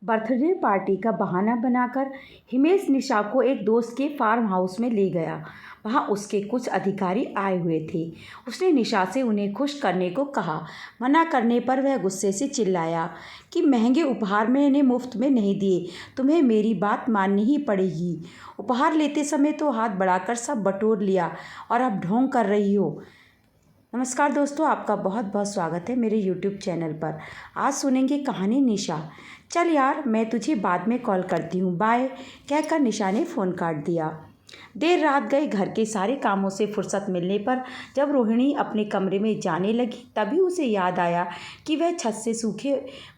Birthday party का बहाना बनाकर हिमेश निशा को एक दोस्त के फार्म हाउस में ले गया। वहाँ उसके कुछ अधिकारी आए हुए थे। उसने निशा से उन्हें खुश करने को कहा। मना करने पर वह गुस्से से चिल्लाया कि महंगे उपहार मैंने मुफ्त में नहीं दिए, तुम्हें मेरी बात माननी ही पड़ेगी। उपहार लेते समय तो हाथ बढ़ाकर सब बटोर लिया और अब ढोंग कर रही हो। नमस्कार दोस्तों, आपका बहुत बहुत स्वागत है मेरे YouTube चैनल पर। आज सुनेंगे कहानी निशा। चल यार, मैं तुझे बाद में कॉल करती हूँ, बाय कहकर निशा ने फ़ोन काट दिया। देर रात गए। घर के सारे कामों से फुर्सत मिलने पर जब रोहिणी अपने कमरे में जाने लगी तभी उसे याद आया कि वह छत से सूखे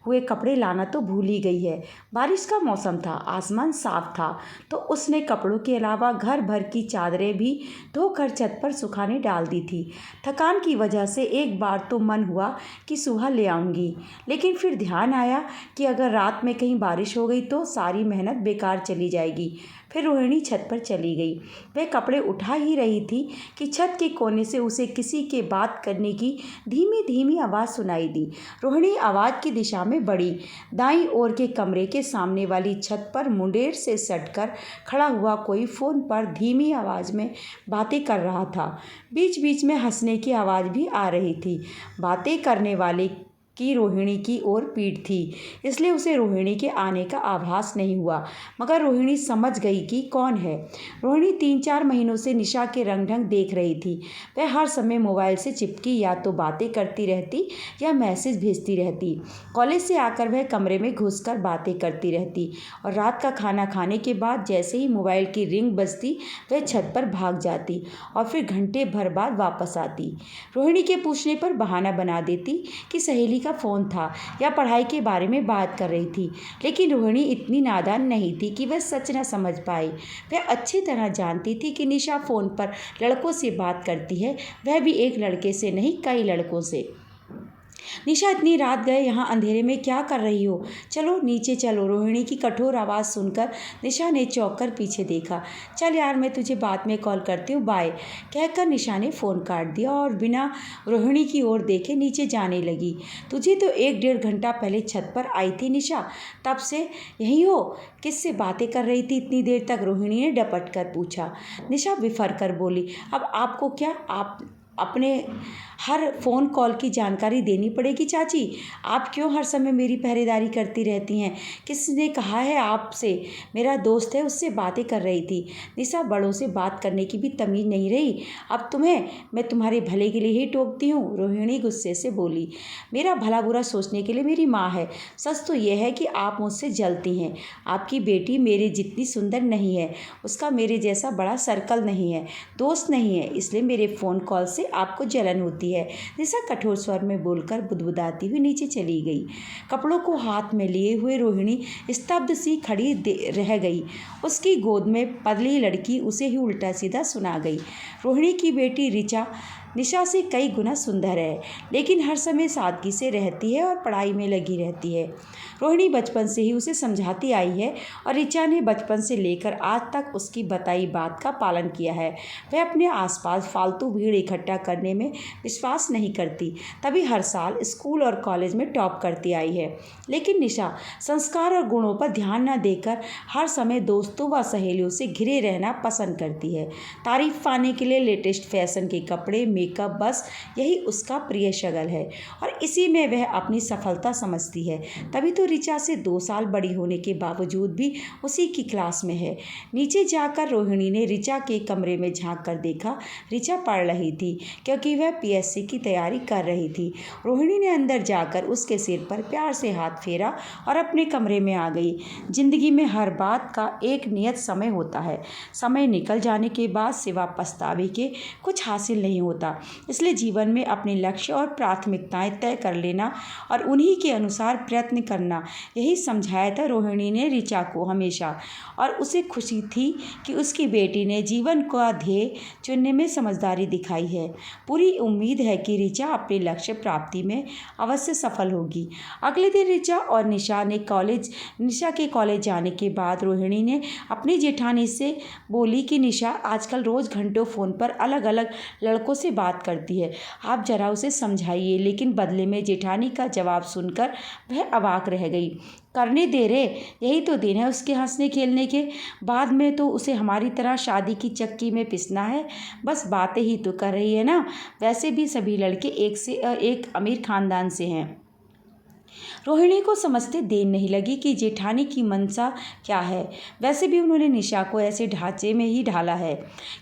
हुए कपड़े लाना तो भूल ही गई है। बारिश का मौसम था, आसमान साफ था, तो उसने कपड़ों के अलावा घर भर की चादरें भी धोकर छत पर सुखाने डाल दी थी। थकान की वजह से एक बार तो मन हुआ कि सुबह ले आऊँगी, लेकिन फिर ध्यान आया कि अगर रात में कहीं बारिश हो गई तो सारी मेहनत बेकार चली जाएगी। फिर रोहिणी छत पर चली गई। वह कपड़े उठा ही रही थी कि छत के कोने से उसे किसी के बात करने की धीमी धीमी आवाज़ सुनाई दी। रोहिणी आवाज़ की दिशा में बढ़ी। दाईं ओर के कमरे के सामने वाली छत पर मुंडेर से सटकर खड़ा हुआ कोई फ़ोन पर धीमी आवाज़ में बातें कर रहा था। बीच बीच में हंसने की आवाज़ भी आ रही थी। बातें करने वाले की रोहिणी की ओर पीठ थी, इसलिए उसे रोहिणी के आने का आभास नहीं हुआ, मगर रोहिणी समझ गई कि कौन है। रोहिणी 3-4 महीनों से निशा के रंग ढंग देख रही थी। वह हर समय मोबाइल से चिपकी या तो बातें करती रहती या मैसेज भेजती रहती। कॉलेज से आकर वह कमरे में घुसकर बातें करती रहती और रात का खाना खाने के बाद जैसे ही मोबाइल की रिंग बजती वह छत पर भाग जाती और फिर घंटे भर बाद वापस आती। रोहिणी के पूछने पर बहाना बना देती कि सहेली का फ़ोन था या पढ़ाई के बारे में बात कर रही थी, लेकिन रोहिणी इतनी नादान नहीं थी कि वह सच न समझ पाए। वह अच्छी तरह जानती थी कि निशा फ़ोन पर लड़कों से बात करती है, वह भी एक लड़के से नहीं, कई लड़कों से। निशा, इतनी रात गए यहाँ अंधेरे में क्या कर रही हो? चलो नीचे चलो। रोहिणी की कठोर आवाज़ सुनकर निशा ने चौंक कर पीछे देखा। चल यार, मैं तुझे बाद में कॉल करती हूँ, बाय कहकर निशा ने फ़ोन काट दिया और बिना रोहिणी की ओर देखे नीचे जाने लगी। तुझे तो 1-1.5 घंटा पहले छत पर आई थी निशा, तब से यहीं हो? किससे बातें कर रही थी इतनी देर तक? रोहिणी ने डपट कर पूछा। निशा विफर कर बोली, अब आपको क्या, आप अपने हर फ़ोन कॉल की जानकारी देनी पड़ेगी चाची? आप क्यों हर समय मेरी पहरेदारी करती रहती हैं? किसने कहा है आपसे? मेरा दोस्त है, उससे बातें कर रही थी। निशा, बड़ों से बात करने की भी तमीज़ नहीं रही अब तुम्हें? मैं तुम्हारे भले के लिए ही टोकती हूँ, रोहिणी गुस्से से बोली। मेरा भला बुरा सोचने के लिए मेरी माँ है। सच तो यह है कि आप मुझसे जलती हैं। आपकी बेटी मेरे जितनी सुंदर नहीं है, उसका मेरे जैसा बड़ा सर्कल नहीं है, दोस्त नहीं है, इसलिए मेरे फ़ोन कॉल से आपको जलन होती है। निशा कठोर स्वर में बोलकर बुदबुदाती हुई नीचे चली गई। कपड़ों को हाथ में लिए हुए रोहिणी स्तब्ध सी खड़ी रह गई। उसकी गोद में पतली लड़की उसे ही उल्टा सीधा सुना गई। रोहिणी की बेटी ऋचा निशा से कई गुना सुंदर है, लेकिन हर समय सादगी से रहती है और पढ़ाई में लगी रहती है। रोहिणी बचपन से ही उसे समझाती आई है और ऋचा ने बचपन से लेकर आज तक उसकी बताई बात का पालन किया है। वह अपने आसपास फालतू भीड़ इकट्ठा करने में विश्वास नहीं करती, तभी हर साल स्कूल और कॉलेज में टॉप करती आई है। लेकिन निशा संस्कार और गुणों पर ध्यान न देकर हर समय दोस्तों व सहेलियों से घिरे रहना पसंद करती है। तारीफ पाने के लिए लेटेस्ट फैशन के कपड़े, मेकअप, बस यही उसका प्रिय शगल है और इसी में वह अपनी सफलता समझती है। तभी तो ऋचा से 2 साल बड़ी होने के बावजूद भी उसी की क्लास में है। नीचे जाकर रोहिणी ने ऋचा के कमरे में झांक कर देखा। ऋचा पढ़ रही थी क्योंकि वह पीएससी की तैयारी कर रही थी। रोहिणी ने अंदर जाकर उसके सिर पर प्यार से हाथ फेरा और अपने कमरे में आ गई। जिंदगी में हर बात का एक नियत समय होता है। समय निकल जाने के बाद सिवा पछतावे के कुछ हासिल नहीं होता, इसलिए जीवन में अपने लक्ष्य और प्राथमिकताएं तय कर लेना और उन्हीं के अनुसार प्रयत्न करना, यही समझाया था रोहिणी ने ऋचा को हमेशा। और उसे खुशी थी कि उसकी बेटी ने जीवन का ध्येय चुनने में समझदारी दिखाई है। पूरी उम्मीद है कि ऋचा अपने लक्ष्य प्राप्ति में अवश्य सफल होगी। अगले दिन ऋचा और निशा के कॉलेज जाने के बाद रोहिणी ने अपनी जेठानी से बोली कि निशा आजकल रोज़ घंटों फ़ोन पर अलग अलग लड़कों से बात करती है, आप जरा उसे समझाइए। लेकिन बदले में जेठानी का जवाब सुनकर वह अवाक रह गई। करने दे रे, यही तो दिन है उसके हंसने खेलने के। बाद में तो उसे हमारी तरह शादी की चक्की में पिसना है। बस बातें ही तो कर रही है ना। वैसे भी सभी लड़के एक से एक अमीर खानदान से हैं। रोहिणी को समझते देर नहीं लगी कि जेठानी की मंशा क्या है। वैसे भी उन्होंने निशा को ऐसे ढांचे में ही ढाला है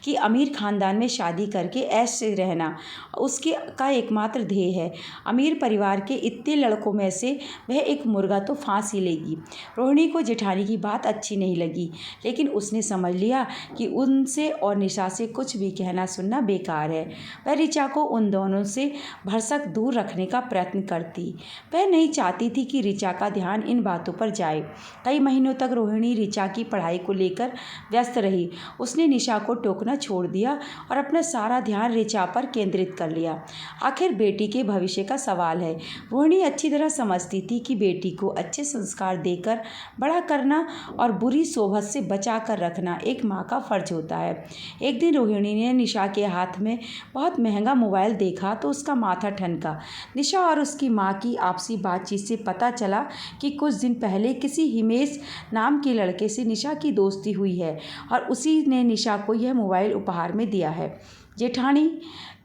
कि अमीर खानदान में शादी करके ऐश से रहना उसके का एकमात्र ध्येय है। अमीर परिवार के इतने लड़कों में से वह एक मुर्गा तो फांस ही लेगी। रोहिणी को जेठानी की बात अच्छी नहीं लगी, लेकिन उसने समझ लिया कि उनसे और निशा से कुछ भी कहना सुनना बेकार है। वह ऋचा को उन दोनों से भरसक दूर रखने का प्रयत्न करती। वह नहीं चाहती थी कि ऋचा का ध्यान इन बातों पर जाए। कई महीनों तक रोहिणी ऋचा की पढ़ाई को लेकर व्यस्त रही। उसने निशा को टोकना छोड़ दिया और अपना सारा ध्यान ऋचा पर केंद्रित कर लिया। आखिर बेटी के भविष्य का सवाल है। रोहिणी अच्छी तरह समझती थी कि बेटी को अच्छे संस्कार देकर बड़ा करना और बुरी सोहबत से बचा कर रखना एक माँ का फर्ज होता है। एक दिन रोहिणी ने निशा के हाथ में बहुत महंगा मोबाइल देखा तो उसका माथा ठनका। निशा और उसकी माँ की आपसी बातचीत से पता चला कि कुछ दिन पहले किसी हिमेश नाम के लड़के से निशा की दोस्ती हुई है और उसी ने निशा को यह मोबाइल उपहार में दिया है। जेठानी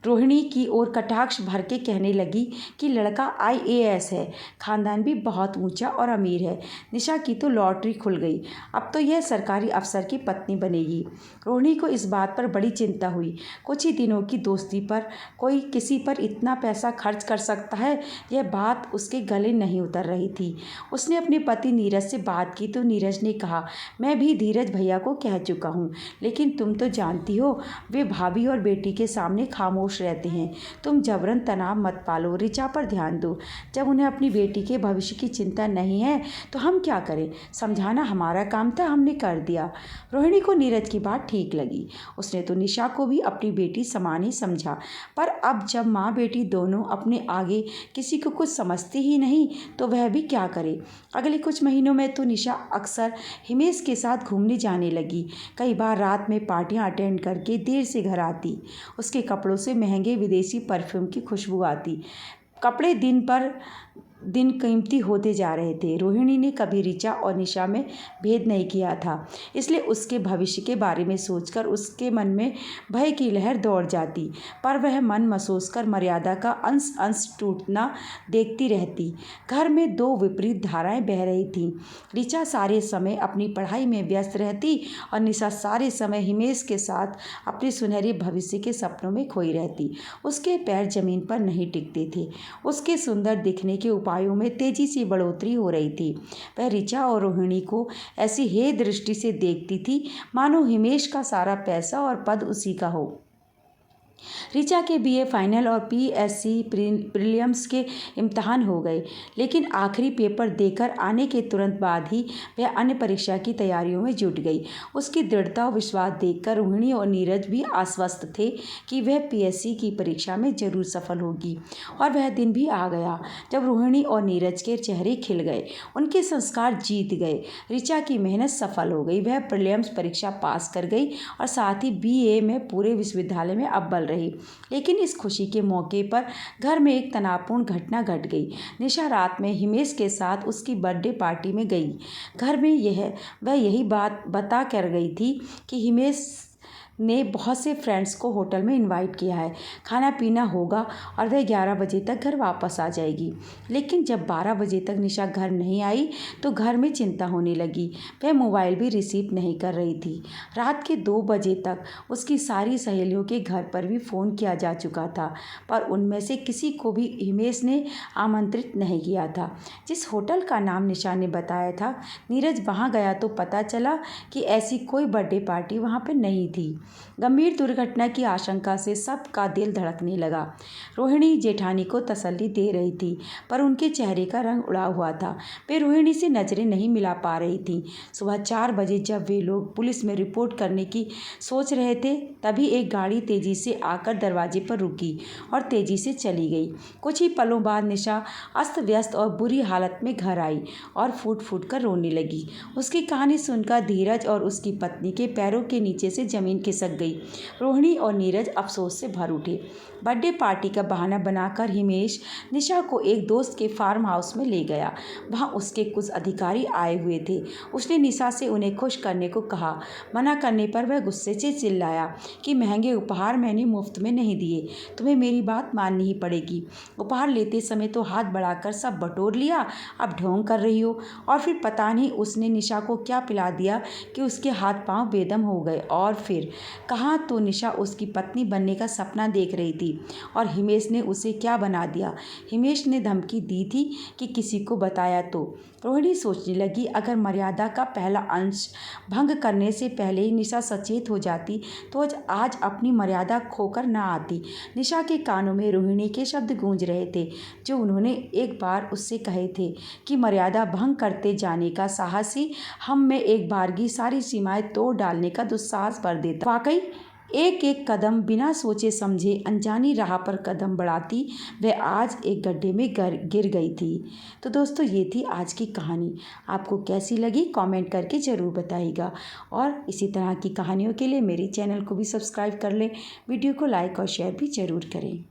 रोहिणी की ओर कटाक्ष भर के कहने लगी कि लड़का IAS है, खानदान भी बहुत ऊंचा और अमीर है। निशा की तो लॉटरी खुल गई, अब तो यह सरकारी अफसर की पत्नी बनेगी। रोहिणी को इस बात पर बड़ी चिंता हुई। कुछ ही दिनों की दोस्ती पर कोई किसी पर इतना पैसा खर्च कर सकता है, यह बात उसके गले नहीं उतर रही थी। उसने अपने पति नीरज से बात की तो नीरज ने कहा, मैं भी धीरज भैया को कह चुका हूँ, लेकिन तुम तो जानती हो वे भाभी और बेटी के सामने खामोश रहते हैं। तुम जबरन तनाव मत पालो, ऋचा पर ध्यान दो। जब उन्हें अपनी बेटी के भविष्य की चिंता नहीं है तो हम क्या करें? समझाना हमारा काम था, हमने कर दिया। रोहिणी को नीरज की बात ठीक लगी। उसने तो निशा को भी अपनी बेटी समान ही समझा, पर अब जब माँ बेटी दोनों अपने आगे किसी को कुछ समझती ही नहीं तो वह भी क्या करे। अगले कुछ महीनों में तो निशा अक्सर हिमेश के साथ घूमने जाने लगी। कई बार रात में पार्टियां अटेंड करके देर से घर आती। उसके कपड़ों से महंगे विदेशी परफ्यूम की खुशबू आती। कपड़े दिन पर दिन कीमती होते जा रहे थे। रोहिणी ने कभी ऋचा और निशा में भेद नहीं किया था, इसलिए उसके भविष्य के बारे में सोचकर उसके मन में भय की लहर दौड़ जाती, पर वह मन महसूस कर मर्यादा का अंश अंश टूटना देखती रहती। घर में दो विपरीत धाराएं बह रही थीं। ऋचा सारे समय अपनी पढ़ाई में व्यस्त रहती और निशा सारे समय हिमेश के साथ अपने सुनहरे भविष्य के सपनों में खोई रहती। उसके पैर जमीन पर नहीं टिकते थे। उसके सुंदर दिखने के उपायों में तेजी से बढ़ोतरी हो रही थी। वह ऋचा और रोहिणी को ऐसी हे दृष्टि से देखती थी मानो हिमेश का सारा पैसा और पद उसी का हो। ऋचा के BA फाइनल और PSC प्रीलिम्स के इम्तहान हो गए, लेकिन आखिरी पेपर देकर आने के तुरंत बाद ही वह अन्य परीक्षा की तैयारियों में जुट गई। उसकी दृढ़ता और विश्वास देखकर रोहिणी और नीरज भी आश्वस्त थे कि वह PSC की परीक्षा में जरूर सफल होगी। और वह दिन भी आ गया जब रोहिणी और नीरज के चेहरे खिल गए। उनके संस्कार जीत गए। ऋचा की मेहनत सफल हो गई। वह प्रीलिम्स परीक्षा पास कर गई और साथ ही BA में पूरे विश्वविद्यालय में अव्वल रही। लेकिन इस खुशी के मौके पर घर में एक तनावपूर्ण घटना घट गई। निशा रात में हिमेश के साथ उसकी बर्थडे पार्टी में गई। घर में वह यही बात बता कर गई थी कि हिमेश ने बहुत से फ्रेंड्स को होटल में इनवाइट किया है, खाना पीना होगा और वह 11 बजे तक घर वापस आ जाएगी। लेकिन जब 12 बजे तक निशा घर नहीं आई तो घर में चिंता होने लगी। वह मोबाइल भी रिसीव नहीं कर रही थी। रात के 2 बजे तक उसकी सारी सहेलियों के घर पर भी फ़ोन किया जा चुका था, पर उनमें से किसी को भी हिमेश ने आमंत्रित नहीं किया था। जिस होटल का नाम निशा ने बताया था, नीरज वहाँ गया तो पता चला कि ऐसी कोई बर्थडे पार्टी वहाँ पर नहीं थी। गंभीर दुर्घटना की आशंका से सबका दिल धड़कने लगा। रोहिणी जेठानी को तसल्ली दे रही थी, पर उनके चेहरे का रंग उड़ा हुआ था। वे रोहिणी से नजरें नहीं मिला पा रही थीं। सुबह 4 बजे जब वे लोग पुलिस में रिपोर्ट करने की सोच रहे थे, तभी एक गाड़ी तेजी से आकर दरवाजे पर रुकी और तेजी से चली गई। कुछ ही पलों बाद निशा अस्त व्यस्त और बुरी हालत में घर आई और फूट फूट कर रोने लगी। उसकी कहानी सुनकर धीरज और उसकी पत्नी के पैरों के नीचे से जमीन खिसक खिसक गई। रोहिणी और नीरज अफसोस से भर उठे। बर्थडे पार्टी का बहाना बनाकर हिमेश निशा को एक दोस्त के फार्म हाउस में ले गया। वहाँ उसके कुछ अधिकारी आए हुए थे। उसने निशा से उन्हें खुश करने को कहा। मना करने पर वह गुस्से से चिल्लाया कि महंगे उपहार मैंने मुफ्त में नहीं दिए, तुम्हें मेरी बात माननी ही पड़ेगी। उपहार लेते समय तो हाथ बढ़ाकर सब बटोर लिया, अब ढोंग कर रही हो। और फिर पता नहीं उसने निशा को क्या पिला दिया कि उसके हाथ पांव बेदम हो गए। और फिर कहाँ तो निशा उसकी पत्नी बनने का सपना देख रही थी और हिमेश ने उसे क्या बना दिया। हिमेश ने धमकी दी थी कि किसी को बताया तो। रोहिणी सोचने लगी, अगर मर्यादा का पहला अंश भंग करने से पहले ही निशा सचेत हो जाती तो आज अपनी मर्यादा खोकर ना आती। निशा के कानों में रोहिणी के शब्द गूंज रहे थे जो उन्होंने एक बार उससे कहे थे कि मर्यादा भंग करते जाने का साहस ही हम में एक बारगी सारी सीमाएं तोड़ डालने का दुस्साहस भर देता। वाकई एक एक कदम बिना सोचे समझे अनजानी राह पर कदम बढ़ाती वह आज एक गड्ढे में गिर गई थी। तो दोस्तों, ये थी आज की कहानी। आपको कैसी लगी कमेंट करके ज़रूर बताइएगा और इसी तरह की कहानियों के लिए मेरे चैनल को भी सब्सक्राइब कर लें। वीडियो को लाइक और शेयर भी ज़रूर करें।